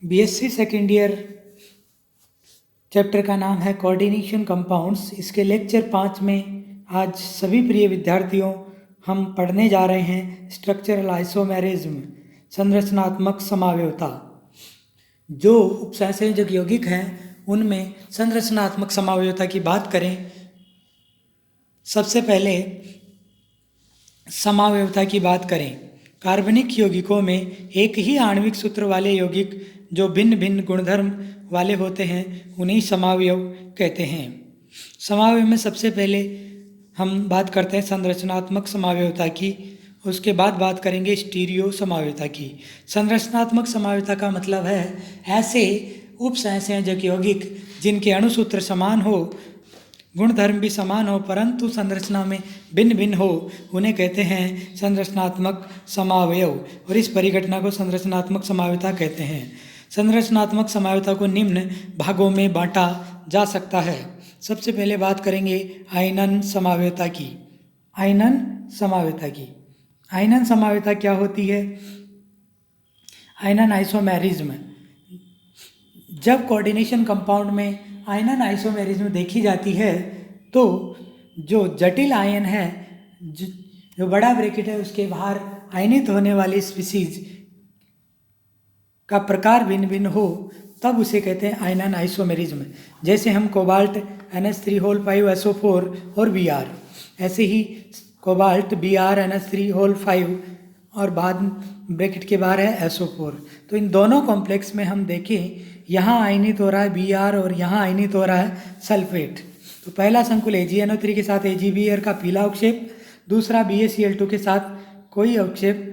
BSc second year chapter का नाम है कोऑर्डिनेशन कंपाउंड्स। इसके लेक्चर 5 में आज सभी प्रिय विद्यार्थियों हम पढ़ने जा रहे हैं स्ट्रक्चरल आइसोमेरिज्म, संरचनात्मक समावयवता। जो उपसंयोजक यौगिक हैं उनमें संरचनात्मक समावयवता की बात करें, सबसे पहले समावयवता की बात करें। कार्बनिक यौगिकों में एक ही आणविक सूत्र वाले यौगिक जो भिन्न भिन्न गुणधर्म वाले होते हैं उन्हें समावयव कहते हैं। समावयव में सबसे पहले हम बात करते हैं संरचनात्मक समावयवता की, उसके बाद बात करेंगे स्टीरियो समावयवता की। संरचनात्मक समावयवता का मतलब है ऐसे उपसंयोजक यौगिक जिनके अणुसूत्र समान हो, गुणधर्म भी समान हो, परंतु संरचना में भिन्न भिन्न हो, उन्हें कहते हैं संरचनात्मक समावयव। और इस परिघटना को संरचनात्मक समावयवता कहते हैं। संरचनात्मक समावयवता को निम्न भागों में बांटा जा सकता है। सबसे पहले बात करेंगे आयनन समावयवता की। आयनन समावयवता की। आयनन समावयवता क्या होती है? आयनन आइसोमेरिज्म। जब कोऑर्डिनेशन कंपाउंड में आयनन आइसोमेरिज्म देखी जाती है तो जो जटिल आयन है, जो बड़ा ब्रैकेट है उसके बाहर आयनित होने वाली स्पीसीज का प्रकार भिन्न भिन्न हो, तब उसे कहते हैं आयनन आइसोमेरिज्म। जैसे हम कोबाल्ट NH3O5SO4 और Br, ऐसे ही कोबाल्ट Br NH3O5 और बाद ब्रैकेट के बाहर है SO4। तो इन दोनों कॉम्प्लेक्स में हम देखें, यहाँ आयनित हो रहा है Br और यहाँ आयनित हो रहा है सल्फेट। तो पहला संकुल AgNO3 के साथ AgBr का पीला अवक्षेप, दूसरा BaCl2 के साथ कोई अवक्षेप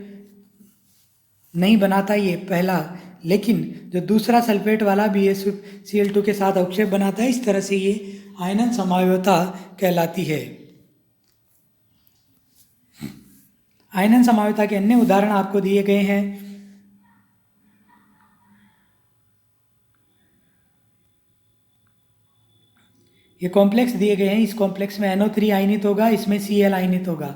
नहीं बनाता ये पहला, लेकिन जो दूसरा सल्फेट वाला BaCl2 के साथ अवक्षेप बनाता है, इस तरह से ये आयनन समावयवता कहलाती है। आयनन समावयवता के अन्य उदाहरण आपको दिए गए हैं। ये कॉम्प्लेक्स दिए गए हैं, इस कॉम्प्लेक्स में NO3 आयनित होगा, इसमें Cl आयनित होगा,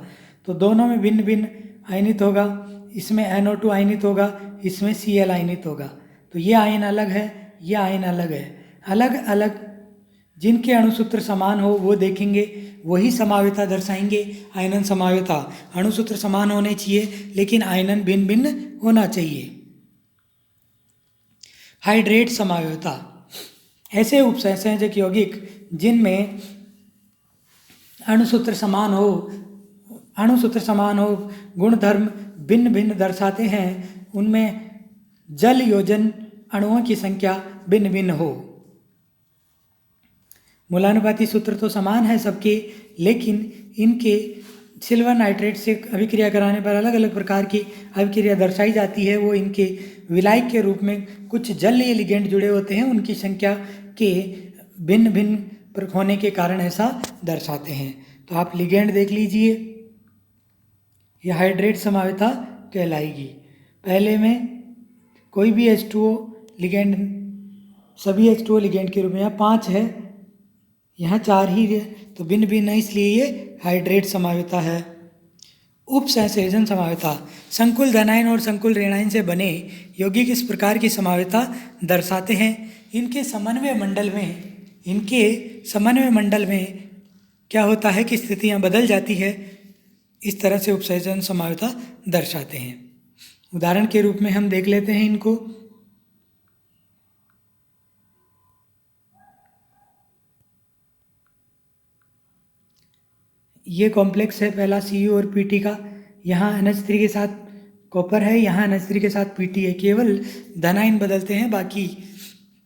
तो दोनों में भिन्न भिन्न आयनित होगा। इसमें NO2 आयनित होगा, इसमें Cl आयनित होगा। तो ये आयन अलग है, ये आयन अलग है। अलग अलग जिनके अणुसूत्र समान हो वो देखेंगे, वही समावयवता दर्शाएंगे आयनन समावयवता। अणुसूत्र समान होने चाहिए लेकिन आयनन भिन्न भिन्न होना चाहिए। हाइड्रेट समावयवता। ऐसे उपसंयोजक यौगिक जिनमें अणुसूत्र समान हो, गुणधर्म भिन्न भिन्न दर्शाते हैं, उनमें जल योजन अणुओं की संख्या भिन्न भिन्न हो। मूलानुपाती सूत्र तो समान है सबके, लेकिन इनके सिल्वर नाइट्रेट से अभिक्रिया कराने पर अलग अलग प्रकार की अभिक्रिया दर्शाई जाती है। वो इनके विलायक के रूप में कुछ जलीय लिगेंड जुड़े होते हैं, उनकी संख्या के भिन्न भिन्न होने के कारण ऐसा दर्शाते हैं। तो आप लिगेंड देख लीजिए, यह हाइड्रेट समावयवता कहलाएगी। पहले में कोई भी H2O लिगेंड, सभी H2O लिगेंड के रूप में, यहाँ 5 है, यहाँ 4 ही है, तो भिन्न भिन्न है, इसलिए ये हाइड्रेट समावयवता है। उपसंयोजन समावयवता। संकुल धनायन और संकुल ऋणायन से बने यौगिक इस प्रकार की समावयवता दर्शाते हैं। इनके समन्वय मंडल में क्या होता है कि स्थितियाँ बदल जाती है, इस तरह से उपसंयोजन समावयवता दर्शाते हैं। उदाहरण के रूप में हम देख लेते हैं इनको। ये कॉम्प्लेक्स है पहला Cu और Pt का, यहाँ NH3 के साथ कॉपर है, यहाँ NH3 के साथ Pt है। केवल धनायन बदलते हैं, बाकी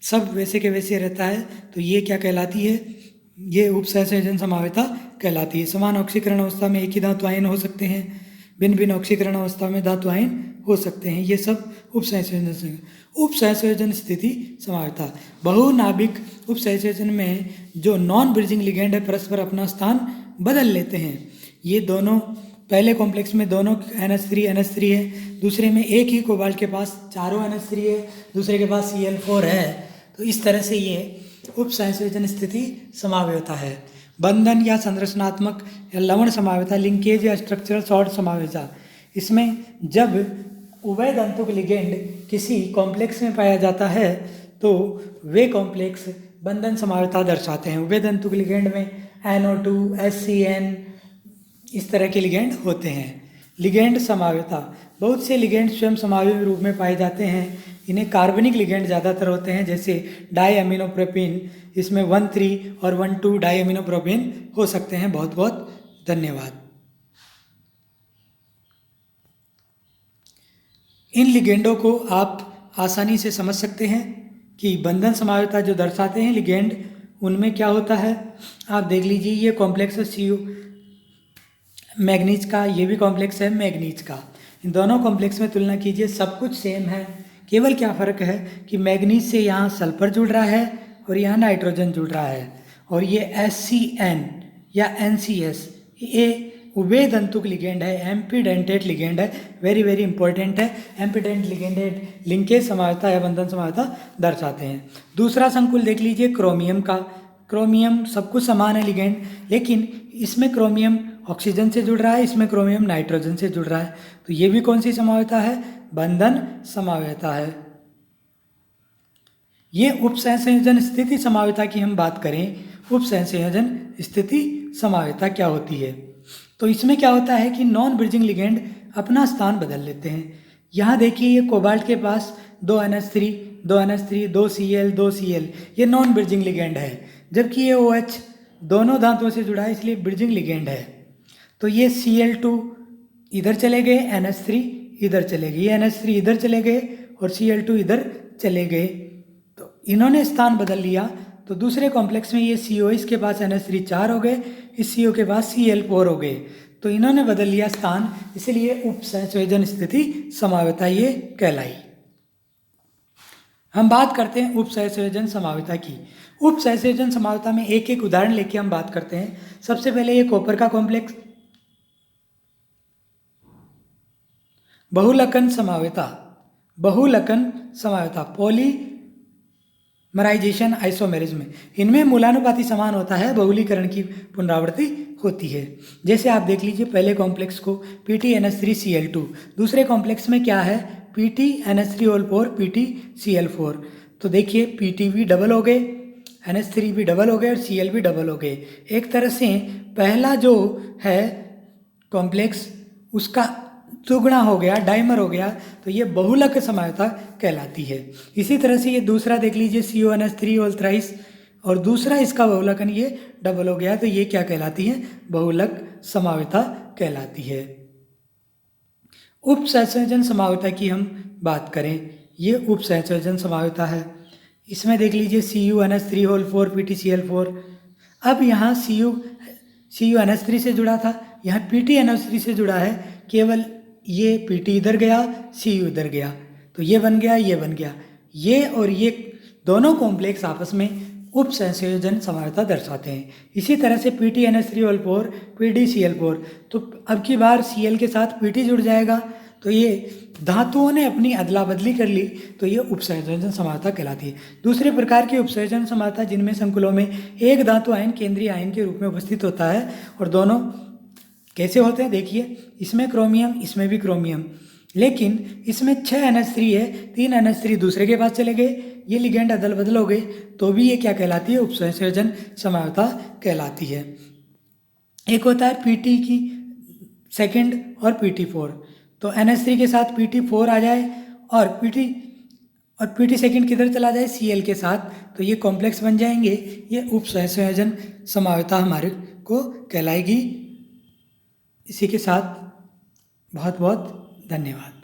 सब वैसे के वैसे रहता है। तो ये क्या कहलाती है? ये उपसंयोजन समावयवता कहलाती है। समान ऑक्सीकरण अवस्था में एक ही धातु आयन हो सकते हैं, भिन्न भिन्न ऑक्सीकरण अवस्था में धातु आयन हो सकते हैं। ये सब उपसंयोजन स्थिति समावयवता। बहुनाभिक उपसंयोजन में जो नॉन ब्रिजिंग लिगेंड है परस्पर अपना स्थान बदल लेते हैं। ये दोनों पहले कॉम्प्लेक्स में दोनों NH3 है, दूसरे में एक ही कोबाल्ट के पास चारों NH3 है, दूसरे के पास Cl4 है। तो इस तरह से ये उपसंयोजन स्थिति समावयवता है। बंधन या संरचनात्मक या लवण समावयवता, लिंकेज या स्ट्रक्चरल शॉर्ट समावयवता। इसमें जब उभय तंतुक लिगेंड किसी कॉम्प्लेक्स में पाया जाता है तो वे कॉम्प्लेक्स बंधन समावयवता दर्शाते हैं। उभयतंतुक लिगेंड में NO2, HCN इस तरह के लिगेंड होते हैं। लिगेंड समावयवता, बहुत से लिगेंड स्वयं समावयवी रूप में पाए जाते हैं। इन्हें कार्बनिक लिगेंड ज़्यादातर होते हैं, जैसे डाईअमीनोप्रोपीन, इसमें 1,3 और 1,2 डाईअमीनोप्रोपीन हो सकते हैं। बहुत बहुत धन्यवाद। इन लिगेंडों को आप आसानी से समझ सकते हैं कि बंधन समावयवता जो दर्शाते हैं लिगेंड, उनमें क्या होता है। आप देख लीजिए, ये कॉम्प्लेक्स है CO मैग्नीज का, ये भी कॉम्प्लेक्स है मैग्नीज का। इन दोनों कॉम्प्लेक्स में तुलना कीजिए, सब कुछ सेम है, केवल क्या फ़र्क है कि मैग्नीज से यहाँ सल्फर जुड़ रहा है और यहाँ नाइट्रोजन जुड़ रहा है। और ये HCN या NCS ये उभयतंतुक लिगेंड है, एम्पीडेंटेट लिगेंड है, वेरी वेरी इंपॉर्टेंट है। एम्पीडेंट लिगेंडेड लिंकेज समावयवता या बंधन समावयवता दर्शाते हैं। दूसरा संकुल देख लीजिए क्रोमियम का। क्रोमियम सब कुछ समान है लिगेंड, लेकिन इसमें क्रोमियम ऑक्सीजन से जुड़ रहा है, इसमें क्रोमियम नाइट्रोजन से जुड़ रहा है। तो ये भी कौन सी समावयवता है, बंधन समावयवता है। ये उपसंयोजन स्थिति समावयवता की हम बात करें, उपसंयोजन स्थिति समावयवता क्या होती है, तो इसमें क्या होता है कि नॉन ब्रिजिंग लिगेंड अपना स्थान बदल लेते हैं। यहाँ देखिए, ये कोबाल्ट के पास 2 NH3, 2 NH3, 2 Cl, 2 Cl, ये नॉन ब्रिजिंग लिगेंड है, जबकि ये OH दोनों धातुओं से जुड़ा है, इसलिए ब्रिजिंग लिगेंड है। तो ये Cl2 इधर चले गए, NH3 इधर चले गए, ये NH3 इधर चले गए और Cl2 इधर चले गए, तो इन्होंने स्थान बदल लिया। तो दूसरे कॉम्प्लेक्स में ये CO, इसके पास NH3 4 हो गए, इस CO के पास Cl4 हो गए, तो इन्होंने बदल लिया स्थान, इसलिए उपसंयोजन स्थिति समावयवता ये कहलाई। हम बात करते हैं उपसंयोजन समावयवता की। उपसंयोजन समावयवता में एक एक उदाहरण लेके हम बात करते हैं। सबसे पहले ये कॉपर का कॉम्प्लेक्स, बहुलकन समावयवता, बहुलकन समावयवता, पॉलीमराइजेशन आइसोमेरिज्म, इनमें मूलानुपाती समान होता है, बहुलीकरण की पुनरावृत्ति होती है। जैसे आप देख लीजिए, पहले कॉम्प्लेक्स को PTNH3Cl2, दूसरे कॉम्प्लेक्स में क्या है PTNH3O4 PTCl4, तो देखिए PT भी डबल हो गए, NH3 भी डबल हो गए और Cl भी डबल हो गए। एक तरह से पहला जो है कॉम्प्लेक्स उसका दुगुना हो गया, डाइमर हो गया, तो ये बहुलक समावयवता कहलाती है। इसी तरह से ये दूसरा देख लीजिए CONH3 और थ्राइस, और दूसरा इसका बहुलकन ये डबल हो गया, तो ये क्या कहलाती है, बहुलक समावयवता कहलाती है। उपसंयोजन समावयवता की हम बात करें, ये उपसंयोजन समावयवता है। इसमें देख लीजिए CuNH3O4 PTCl4, अब यहाँ CuNH3 से जुड़ा था, यहाँ PTNH3 से जुड़ा है, केवल ये PT इधर गया, Cu इधर गया, तो ये बन गया, ये बन गया, ये और ये दोनों कॉम्प्लेक्स आपस में उपसंयोजन समावयवता दर्शाते हैं। इसी तरह से PTNH3O4 PTCl4, तो अब की बार Cl के साथ PT जुड़ जाएगा, तो ये धातुओं ने अपनी अदला बदली कर ली, तो ये उपसंयोजन समावयवता कहलाती है। दूसरे प्रकार की उपसंयोजन समावयवता जिनमें संकुलों में एक धातु आयन केंद्रीय आयन के रूप में उपस्थित होता है, और दोनों कैसे होते हैं देखिए, इसमें क्रोमियम, इसमें भी क्रोमियम, लेकिन इसमें 6 NH3 है, 3 NH3 दूसरे के पास चले गए, ये लिगेंड अदल बदल हो गए, तो भी ये क्या कहलाती है, उपसंयोजन समावयवता कहलाती है। एक होता है PT की सेकंड और PT4, तो NH3 के साथ PT4 आ जाए और PT सेकंड किधर चला जाए, Cl के साथ, तो ये कॉम्प्लेक्स बन जाएंगे, ये उपसंयोजन समावयवता हमारे को कहलाएगी। इसी के साथ बहुत बहुत धन्यवाद।